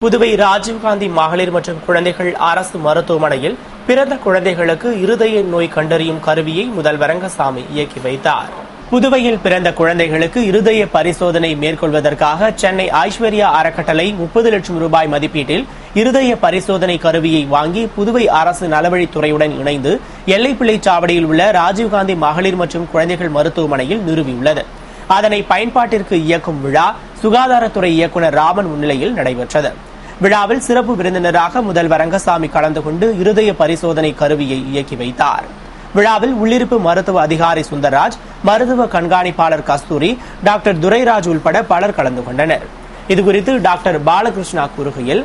புதுவை ராஜீவ்காந்தி மகளிர் மற்றும் குழந்தைகள் அரசு மருத்துவமனையில் பிறந்த குழந்தைகளுக்கு இருதய நோய் கண்டறியும் கருவியை முதல்வர் ரங்கசாமி இயக்கி வைத்தார். புதுவையில் பிறந்த குழந்தைகளுக்கு இருதய பரிசோதனை மேற்கொள்வதற்காக சென்னை ஐஸ்வர்யா அறக்கட்டளை 30 லட்சம் ரூபாய் மதிப்பீட்டில் இருதய பரிசோதனை கருவியை வாங்கி புதுவை அரசு நலவழித்துறையுடன் இணைந்து எல்லைப்பிள்ளைச்சாவடியில் உள்ள ராஜீவ்காந்தி மகளிர் மற்றும் குழந்தைகள் மருத்துவமனையில் நிறுவியுள்ளது. அதனை பயன்பாட்டிற்கு இயக்கும் விழா சுகாதாரத்துறை இயக்குநர் ராமன் முன்னிலையில் நடைபெற்றது. விழாவில் சிறப்பு விருந்தினராக முதல்வர் ரங்கசாமி கலந்து கொண்டு இருதய பரிசோதனை கருவியை இயக்கி வைத்தார். விழாவில் உள்ளிருப்பு மருத்துவ அதிகாரி சுந்தர்ராஜ், மருத்துவ கண்காணிப்பாளர் கஸ்தூரி, டாக்டர் துரைராஜ் உள்பட பலர் கலந்து கொண்டனர். இதுகுறித்து டாக்டர் பாலகிருஷ்ணா கூறுகையில்,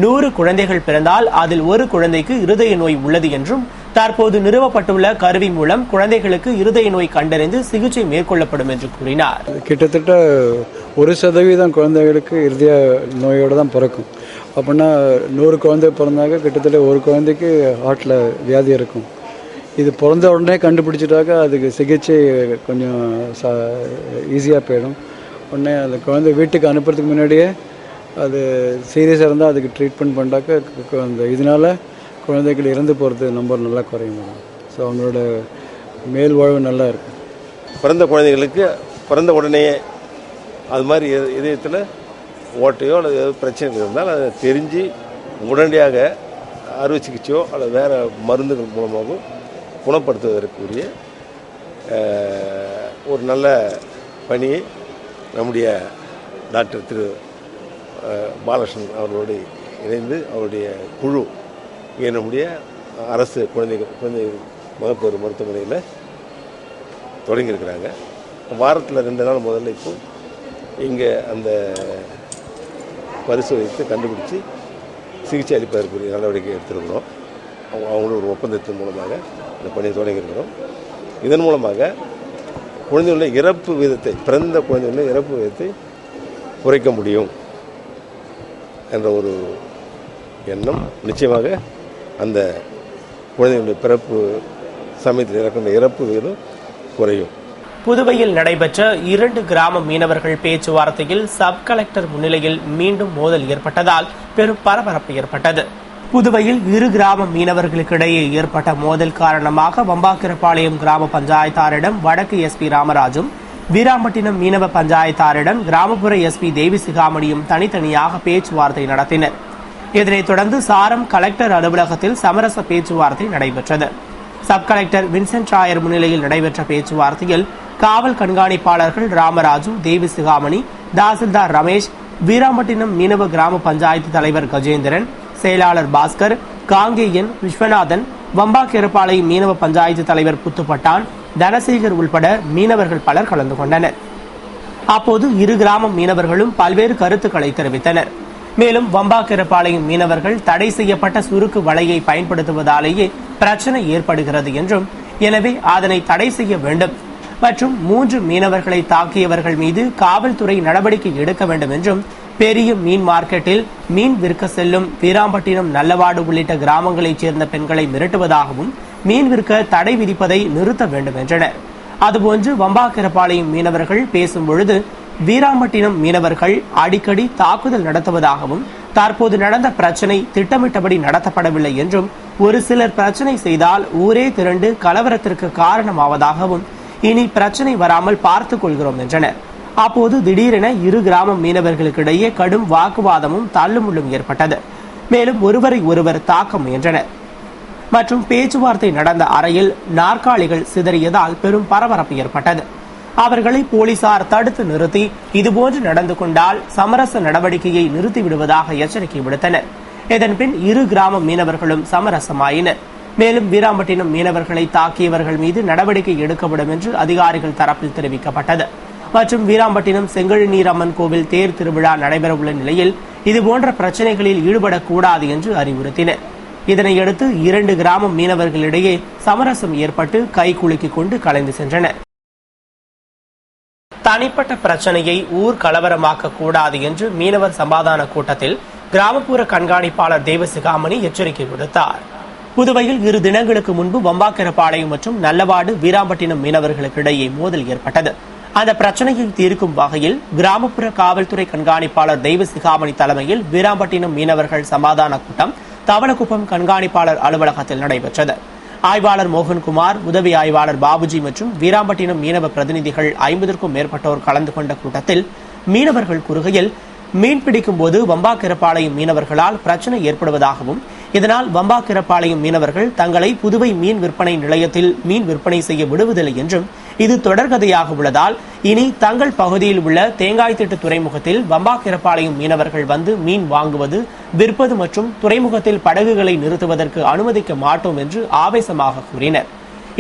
100 குழந்தைகள் பிறந்தால் அதில் ஒரு குழந்தைக்கு இருதய நோய் உள்ளது என்றும் தற்போது நிறுவப்பட்டுள்ள கருவி மூலம் குழந்தைகளுக்கு இருதய நோய் கண்டறிந்து சிகிச்சை மேற்கொள்ளப்படும் என்று கூறினார். கிட்டத்தட்ட 1% குழந்தைகளுக்கு இருதய நோயோடு தான் பிறக்கும். அப்படின்னா 100 குழந்தை பிறந்தாக்க கிட்டத்தட்ட ஒரு குழந்தைக்கு ஹார்ட்டில் வியாதி இருக்கும். இது பிறந்த உடனே கண்டுபிடிச்சிட்டாக்க அதுக்கு சிகிச்சை கொஞ்சம் ஈஸியாக போயிடும். உடனே அந்த குழந்தை வீட்டுக்கு அனுப்புறதுக்கு முன்னாடியே அது சீரியஸாக இருந்தால் அதுக்கு ட்ரீட்மெண்ட் பண்ணாக்க அந்த இதனால் குழந்தைகள் இறந்து போகிறது நம்பர் நல்லா குறையும். ஸோ அவங்களோட மேல் வாழ்வு நல்லா இருக்கும். பிறந்த குழந்தைகளுக்கு பிறந்த உடனே அது மாதிரி இதயத்தில் ஓட்டையோ அல்லது ஏதாவது பிரச்சனைகள் இருந்தால் அதை தெரிஞ்சு உடனடியாக அறுவை சிகிச்சையோ அல்லது வேறு மருந்துகள் மூலமாகவோ குணப்படுத்துவதற்குரிய ஒரு நல்ல பணியை நம்முடைய டாக்டர் திரு பாலகிருஷ்ணன் அவர்களோடு இணைந்து அவருடைய குழு நம்முடைய அரசு குழந்தை மகப்பேறு மருத்துவமனையில் தொடங்கியிருக்கிறாங்க. வாரத்தில் 2 நாள் முதல்ல இப்போ இங்கே அந்த பரிசோதித்து கண்டுபிடிச்சி சிகிச்சை அளிப்பதற்குரிய நடவடிக்கை எடுத்திருக்கிறோம். அவங்களோட ஒரு ஒப்பந்தத்தின் மூலமாக இந்த பணியை தொடங்கியிருக்கிறோம். இதன் மூலமாக குழந்தைகளுடைய இறப்பு விகிதத்தை, பிறந்த குழந்தைகளுடைய இறப்பு விகிதத்தை குறைக்க முடியும் என்ற ஒரு எண்ணம். நிச்சயமாக அந்த குழந்தைகளுடைய பிறப்பு சமயத்தில் இறக்கின்ற இறப்பு விகிதம் குறையும். புதுவையில் நடைபெற்ற 2 கிராம மீனவர்கள் பேச்சுவார்த்தையில் சப் கலெக்டர் முன்னிலையில் மீண்டும் மோதல் ஏற்பட்டதால் பெரும் பரபரப்பு ஏற்பட்டது. புதுவையில் 2 கிராம மீனவர்களுக்கிடையே ஏற்பட்ட மோதல் காரணமாக வம்பாக்கிரபாளையம் கிராம பஞ்சாயத்தாரிடம் வடக்கு எஸ்பி ராமராஜும், வீராம்பட்டினம் மீனவ பஞ்சாயத்தாரிடம் கிராமப்புற எஸ்பி தேவி சிகாமணியும் தனித்தனியாக பேச்சுவார்த்தை நடத்தினர். இதனைத் தொடர்ந்து சாரம் கலெக்டர் அலுவலகத்தில் சமரச பேச்சுவார்த்தை நடைபெற்றது. சப் கலெக்டர் வின்சென்ட் ராயர் முன்னிலையில் நடைபெற்ற பேச்சுவார்த்தையில் காவல் கண்காணிப்பாளர்கள் ராமராஜு, தேவி சிகாமணி, தாசில்தார் ரமேஷ், வீராம்பட்டினம் மீனவ கிராம பஞ்சாயத்து தலைவர் கஜேந்திரன், செயலாளர் பாஸ்கர், காங்கேயன், விஸ்வநாதன், வம்பாக்கிரபாளையம் மீனவ பஞ்சாயத்து தலைவர் புத்துப்பட்டான், தனசேகர் உள்பட மீனவர்கள் பலர் கலந்து கொண்டனர். அப்போது 2 கிராம மீனவர்களும் பல்வேறு கருத்துக்களை தெரிவித்தனர். மேலும் வம்பாக்கிரபாளையம் மீனவர்கள் தடை செய்யப்பட்ட சுருக்கு வலையை பயன்படுத்துவதாலேயே பிரச்சனை ஏற்படுகிறது என்றும், எனவே அதனை தடை செய்ய வேண்டும் மற்றும் 3 மீனவர்களை தாக்கியவர்கள் மீது காவல்துறை நடவடிக்கை எடுக்க வேண்டும் என்றும், பெரிய மீன் மார்க்கெட்டில் மீன் விற்க செல்லும் வீராம்பட்டினம், நல்லவாடு உள்ளிட்ட கிராமங்களைச் சேர்ந்த பெண்களை மிரட்டுவதாகவும் மீன் விற்க தடை விதிப்பதை நிறுத்த வேண்டும் என்றனர். அதுபோன்று வம்பாக்கிரபாளையம் மீனவர்கள் பேசும்பொழுது வீராம்பட்டினம் மீனவர்கள் அடிக்கடி தாக்குதல் நடத்துவதாகவும், தற்போது நடந்த பிரச்சனை திட்டமிட்டபடி நடத்தப்படவில்லை என்றும், ஒரு சிலர் பிரச்சனை செய்தால் ஊரே திரண்டு கலவரத்திற்கு காரணமாவதாகவும், இனி பிரச்சனை வராமல் பார்த்துக் கொள்கிறோம் என்றனர். அப்போது திடீரென 2 கிராம மீனவர்களுக்கிடையே கடும் வாக்குவாதமும் தள்ளுமுள்ளும் ஏற்பட்டது. மேலும் ஒருவரை ஒருவர் தாக்க முயன்றனர் மற்றும் பேச்சுவார்த்தை நடந்த அறையில் நாற்காலிகள் சிதறியதால் பெரும் பரபரப்பு ஏற்பட்டது. அவர்களை போலீசார் தடுத்து நிறுத்தி இதுபோன்று நடந்து கொண்டால் சமரச நடவடிக்கையை நிறுத்திவிடுவதாக எச்சரிக்கை விடுத்தனர். இதன்பின் 2 கிராம மீனவர்களும் சமரசமாயினர். மேலும் வீராம்பட்டினம் மீனவர்களை தாக்கியவர்கள் மீது நடவடிக்கை எடுக்கப்படும் என்று அதிகாரிகள் தரப்பில் தெரிவிக்கப்பட்டது. மற்றும் வீராம்பட்டினம் செங்கழுநீர் அம்மன் கோவில் தேர் திருவிழா நடைபெறவுள்ள நிலையில் இதுபோன்ற பிரச்சனைகளில் ஈடுபடக்கூடாது என்று அறிவுறுத்தினர். இதனையடுத்து 2 கிராம மீனவர்களிடையே சமரசம் ஏற்பட்டு கைகுலுக்கிக் கொண்டு கலைந்து சென்றனர். தனிப்பட்ட பிரச்சனையை ஊர் கலவரமாக்க கூடாது என்று மீனவர் சமாதான கூட்டத்தில் கிராமப்புற கண்காணிப்பாளர் தேவசிகாமணி எச்சரிக்கை விடுத்தார். புதுவையில் 2 தினங்களுக்கு முன்பு வம்பாக்கிரபாளையம் மற்றும் நல்லவாடு, வீராம்பட்டினம் மீனவர்களுக்கு இடையே மோதல் ஏற்பட்டது. அந்த பிரச்சனையை தீர்க்கும் வகையில் கிராமப்புற காவல்துறை கண்காணிப்பாளர் தெய்வசிகாமணி தலைமையில் வீராம்பட்டினம் மீனவர்கள் சமாதான கூட்டம் தவளக்குப்பம் கண்காணிப்பாளர் அலுவலகத்தில் நடைபெற்றது. ஆய்வாளர் மோகன்குமார், உதவி ஆய்வாளர் பாபுஜி மற்றும் வீராம்பட்டினம் மீனவ பிரதிநிதிகள் 50க்கும் மேற்பட்டோர் கலந்து கொண்ட கூட்டத்தில் மீனவர்கள் கூறுகையில், மீன்பிடிக்கும் போது வம்பாக்கிரப்பாளையம் மீனவர்களால் பிரச்சனை ஏற்படுவதாகவும், இதனால் வம்பாக்கிரப்பாளையம் மீனவர்கள் தங்களை புதுவை மீன் விற்பனை நிலையத்தில் மீன் விற்பனை செய்ய விடுவதில்லை என்றும், இது தொடர்கதையாக உள்ளதால் இனி தங்கள் பகுதியில் உள்ள தேங்காய்த்திட்டு துறைமுகத்தில் வம்பாக்கிரப்பாளையம் மீனவர்கள் வந்து மீன் வாங்குவது, விற்பது மற்றும் துறைமுகத்தில் படகுகளை நிறுத்துவதற்கு அனுமதிக்க மாட்டோம் என்று ஆவேசமாக கூறினர்.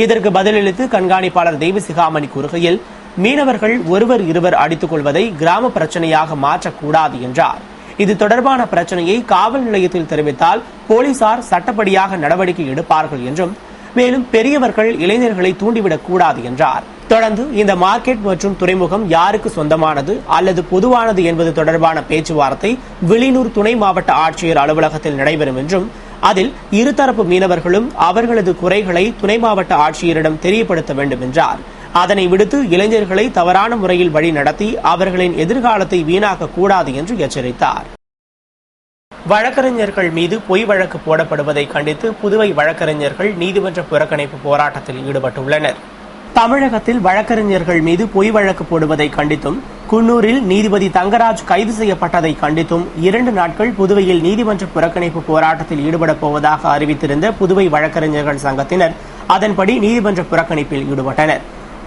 இதற்கு பதிலளித்து கண்காணிப்பாளர் தெய்வசிகாமணி கூறுகையில், மீனவர்கள் ஒருவர் இருவர் அடித்துக் கொள்வதை கிராம பிரச்சனையாக மாற்றக்கூடாது என்றார். இது தொடர்பான பிரச்சனையை காவல் நிலையத்தில் தெரிவித்தால் போலீசார் சட்டப்படியாக நடவடிக்கை எடுப்பார்கள் என்றும், மேலும் பெரியவர்கள் இளைஞர்களை தூண்டிவிடக் கூடாது என்றார். தொடர்ந்து இந்த மார்க்கெட் மற்றும் துறைமுகம் யாருக்கு சொந்தமானது அல்லது பொதுவானது என்பது தொடர்பான பேச்சுவார்த்தை வில்லியனூர் துணை மாவட்ட ஆட்சியர் அலுவலகத்தில் நடைபெறும் என்றும், அதில் இருதரப்பு மீனவர்களும் அவர்களது குறைகளை துணை மாவட்ட ஆட்சியரிடம் தெரியப்படுத்த வேண்டும் என்றார். அதனை விடுத்து இளைஞர்களை தவறான முறையில் வழி நடத்தி அவர்களின் எதிர்காலத்தை வீணாக்க கூடாது என்று எச்சரித்தார். வழக்கறிஞர்கள் மீது பொய் வழக்கு போடப்படுவதை கண்டித்து புதுவை வழக்கறிஞர்கள் நீதிமன்ற புறக்கணிப்பு போராட்டத்தில் ஈடுபட்டுள்ளனர். தமிழகத்தில் வழக்கறிஞர்கள் மீது பொய் வழக்கு போடுவதை கண்டித்தும், குன்னூரில் நீதிபதி தங்கராஜ் கைது செய்யப்பட்டதை கண்டித்தும் 2 நாட்கள் புதுவையில் நீதிமன்ற புறக்கணிப்பு போராட்டத்தில் ஈடுபடப் போவதாக அறிவித்திருந்த புதுவை வழக்கறிஞர்கள் சங்கத்தினர் அதன்படி நீதிமன்ற புறக்கணிப்பில் ஈடுபட்டனர்.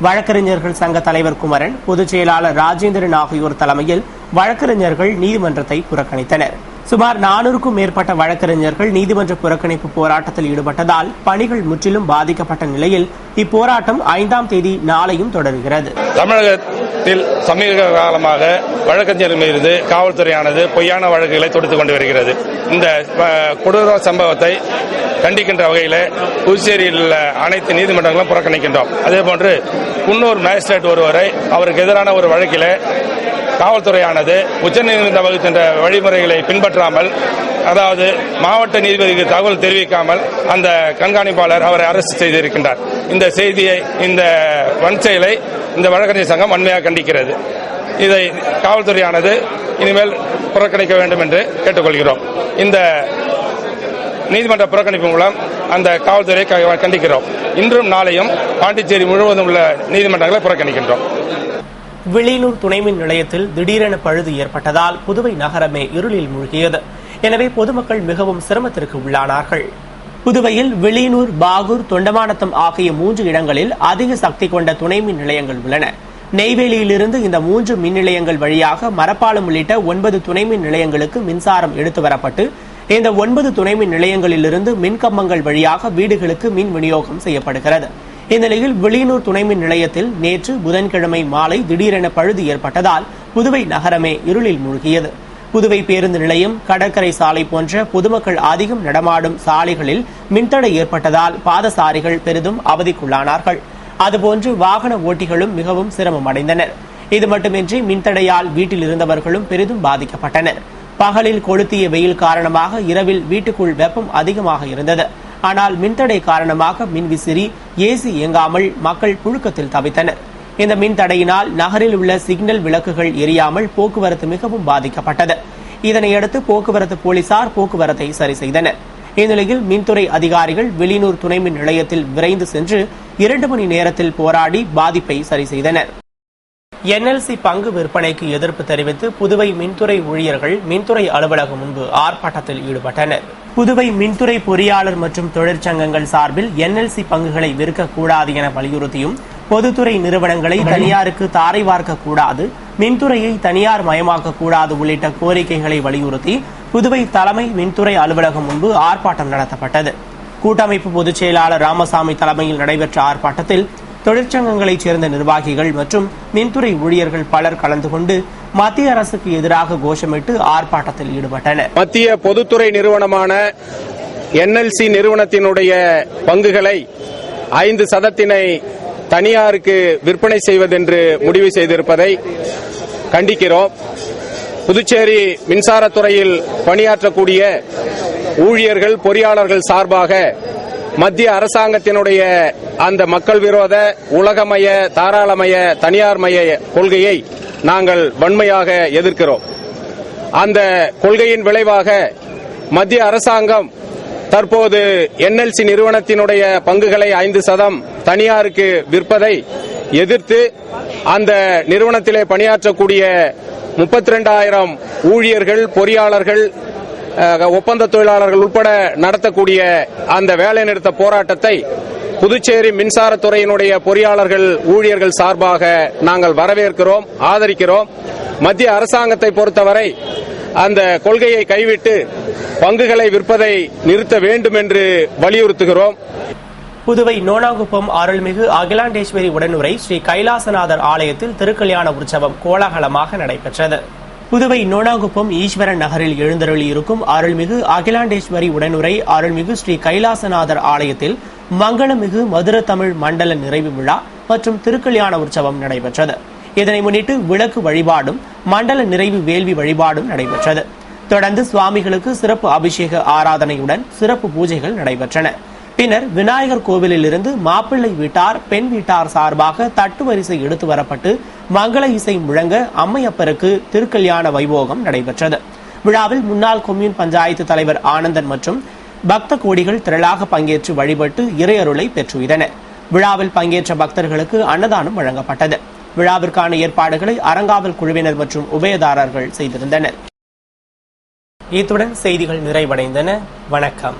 வழக்கறிஞர்கள் சங்க தலைவர் குமரன், பொதுச் செயலாளர் ராஜேந்திரன் ஆகியோர் தலைமையில் வழக்கறிஞர்கள் நீதிமன்றத்தை புறக்கணித்தனர். சுமார் 400க்கும் மேற்பட்ட வழக்கறிஞர்கள் நீதிமன்ற புறக்கணிப்பு போராட்டத்தில் ஈடுபட்டதால் பணிகள் முற்றிலும் பாதிக்கப்பட்ட நிலையில் இப்போராட்டம் 5ஆம் தேதி நாளையும் தொடர்கிறது. தமிழகத்தில் சமீப காலமாக வழக்கறிஞர் மீது காவல்துறையானது பொய்யான வழக்குகளை தொடுத்துக் கொண்டு வருகிறது. இந்த கொடூர சம்பவத்தை கண்டிக்கின்ற வகையில் புதுச்சேரியில் உள்ள அனைத்து நீதிமன்றங்களும் புறக்கணிக்கின்றோம். அதேபோன்று குன்னூர் மேஜிஸ்ட்ரேட் ஒருவரை அவருக்கு எதிரான ஒரு வழக்கில் காவல்துறையானது உச்சநீதிமன்றம் வகுக்கின்ற வழிமுறைகளை பின்பற்றாமல், அதாவது மாவட்ட நீதிபதிக்கு தகவல் தெரிவிக்காமல் அந்த கண்காணிப்பாளர் அவரை அரெஸ்ட் செய்திருக்கின்றார். இந்த செய்தியை, இந்த வன்செயலை இந்த வழக்கறிஞர் சங்கம் வன்மையாக கண்டிக்கிறது. இதை காவல்துறையானது இனிமேல் புறக்கணிக்க வேண்டும் என்று கேட்டுக்கொள்கிறோம். இந்த நீதிமன்ற புறக்கணிப்பு மூலம் அந்த காவல்துறையை கண்டிக்கிறோம். இன்றும் நாளையும் பாண்டிச்சேரி முழுவதும் உள்ள நீதிமன்றங்களை புறக்கணிக்கின்றோம். வில்லியனூர் துணைமின் நிலையத்தில் திடீரென பழுது ஏற்பட்டதால் புதுவை நகரமே இருளில் மூழ்கியது. எனவே பொதுமக்கள் மிகவும் சிரமத்திற்கு உள்ளானார்கள். புதுவையில் வில்லியனூர், பாகூர், தொண்டமாநத்தம் ஆகிய 3 இடங்களில் அதிக சக்தி கொண்ட துணைமின் நிலையங்கள் உள்ளன. நெய்வேலியிலிருந்து இந்த 3 மின் நிலையங்கள் வழியாக மரப்பாலம் உள்ளிட்ட 9 துணைமின் நிலையங்களுக்கு மின்சாரம் எடுத்து வரப்பட்டு இந்த 9 துணைமின் நிலையங்களிலிருந்து மின்கம்பங்கள் வழியாக வீடுகளுக்கு மின் விநியோகம் செய்யப்படுகிறது. இந்நிலையில் வில்லியனூர் துணைமின் நிலையத்தில் நேற்று புதன்கிழமை மாலை திடீரென பழுது ஏற்பட்டதால் புதுவை நகரமே இருளில் மூழ்கியது. புதுவை பேருந்து நிலையம், கடற்கரை சாலை போன்ற பொதுமக்கள் அதிகம் நடமாடும் சாலைகளில் மின்தடை ஏற்பட்டதால் பாதசாரிகள் பெரிதும் அவதிக்குள்ளானார்கள். அதுபோன்று வாகன ஓட்டிகளும் மிகவும் சிரமம் அடைந்தனர். இது மட்டுமின்றி மின்தடையால் வீட்டில் இருந்தவர்களும் பெரிதும் பாதிக்கப்பட்டனர். பகலில் கொளுத்திய வெயில் காரணமாக இரவில் வீட்டுக்குள் வெப்பம் அதிகமாக இருந்தது. ஆனால் மின்தடை காரணமாக மின்விசிறி, ஏசி இயங்காமல் மக்கள் புழுக்கத்தில் தவித்தனர். இந்த மின்தடையினால் நகரில் உள்ள சிக்னல் விளக்குகள் எரியாமல் போக்குவரத்து மிகவும் பாதிக்கப்பட்டது. இதனையடுத்து போக்குவரத்து போலீசார் போக்குவரத்தை சரி செய்தனர். இந்நிலையில் மின்துறை அதிகாரிகள் வில்லியனூர் துணைமின் நிலையத்தில் விரைந்து சென்று 2 மணி நேரத்தில் போராடி பாதிப்பை சரி செய்தனர். NLC பங்கு விற்பனைக்கு எதிர்ப்பு தெரிவித்து புதுவை மின்துறை ஊழியர்கள் மின்துறை அலுவலகம் முன்பு ஆர்ப்பாட்டத்தில் ஈடுபட்டனர். புதுவை மின்துறை பொறியாளர் மற்றும் தொழிற்சங்கங்கள் சார்பில் NLC பங்குகளை விற்கக்கூடாது என வலியுறுத்தியும், பொதுத்துறை நிறுவனங்களை தனியாருக்கு தாரை வார்க்கக்கூடாது, மின்துறையை தனியார் மயமாக்கக்கூடாது உள்ளிட்ட கோரிக்கைகளை வலியுறுத்தி புதுவை தலைமை மின்துறை அலுவலகம் முன்பு ஆர்ப்பாட்டம் நடத்தப்பட்டது. கூட்டமைப்பு பொதுச் செயலாளர் ராமசாமி தலைமையில் நடைபெற்ற ஆர்ப்பாட்டத்தில் தொழிற்சங்கங்களைச் சேர்ந்த நிர்வாகிகள் மற்றும் மின்துறை ஊழியர்கள் பலர் கலந்து கொண்டு மத்திய அரசுக்கு எதிராக கோஷமிட்டு ஆர்ப்பாட்டத்தில் ஈடுபட்டனர். மத்திய பொதுத்துறை நிறுவனமான NLC நிறுவனத்தினுடைய பங்குகளை 5% தனியாருக்கு விற்பனை செய்வதென்று முடிவு செய்திருப்பதை கண்டிக்கிறோம். புதுச்சேரி மின்சாரத்துறையில் பணியாற்றக்கூடிய ஊழியர்கள், பொறியாளர்கள் சார்பாக மத்திய அரசாங்கத்தினுடைய அந்த மக்கள் விரோத உலகமய தாராளமய தனியார்மய கொள்கையை நாங்கள் வன்மையாக எதிர்க்கிறோம். அந்த கொள்கையின் விளைவாக மத்திய அரசாங்கம் தற்போது என்எல்சி நிறுவனத்தினுடைய பங்குகளை 5% தனியாருக்கு விற்பதை எதிர்த்து அந்த நிறுவனத்திலே பணியாற்றக்கூடிய 32,000 ஊழியர்கள், பொறியாளர்கள், ஒப்பந்த தொழிலாளர்கள் உட்பட நடத்தக்கூடிய அந்த வேலைநிறுத்த போராட்டத்தை புதுச்சேரி மின்சாரத்துறையினுடைய பொறியாளர்கள், ஊழியர்கள் சார்பாக நாங்கள் வரவேற்கிறோம், ஆதரிக்கிறோம். மத்திய அரசாங்கத்தை பொறுத்தவரை அந்த கொள்கையை கைவிட்டு பங்குகளை விற்பதை நிறுத்த வேண்டும் என்று வலியுறுத்துகிறோம். புதுவை நோனாங்குப்பம் அருள்மிகு அகிலாண்டேஸ்வரி உடனுரை ஸ்ரீ கைலாசநாதர் ஆலயத்தில் திருக்கல்யாண உற்சவம் கோலாகலமாக நடைபெற்றது. புதுவை நோனாங்குப்பம் ஈஸ்வரன் நகரில் எழுந்தருளி இருக்கும் அருள்மிகு அகிலாண்டேஸ்வரி உடனுரை அருள்மிகு ஸ்ரீ கைலாசநாதர் ஆலயத்தில் மங்களமிகு மதுர தமிழ் மண்டல நிறைவு விழா மற்றும் திருக்கல்யாண உற்சவம் நடைபெற்றது. இதனை முன்னிட்டு விளக்கு வழிபாடும் மண்டல நிறைவு வேள்வி வழிபாடும் நடைபெற்றது. தொடர்ந்து சுவாமிகளுக்கு சிறப்பு அபிஷேக ஆராதனையுடன் சிறப்பு பூஜைகள் நடைபெற்றன. பின்னர் விநாயகர் கோவிலில் இருந்து மாப்பிள்ளை வீட்டார், பெண் வீட்டார் சார்பாக தட்டு வரிசை எடுத்து வரப்பட்டு மங்கள இசை முழங்க அம்மையப்பருக்கு திருக்கல்யாண வைபோகம் நடைபெற்றது. விழாவில் முன்னாள் கொம்யூன் பஞ்சாயத்து தலைவர் ஆனந்தன் மற்றும் பக்த கோடிகள் திரளாக பங்கேற்று வழிபட்டு இறையருளை பெற்றுயிரனர். விழாவில் பங்கேற்ற பக்தர்களுக்கு அன்னதானம் வழங்கப்பட்டது. விழாவிற்கான ஏற்பாடுகளை அறங்காவல் குழுவினர் மற்றும் உபயதாரர்கள் செய்திருந்தனர். இத்துடன் செய்திகள் நிறைவடைந்தன. வணக்கம்.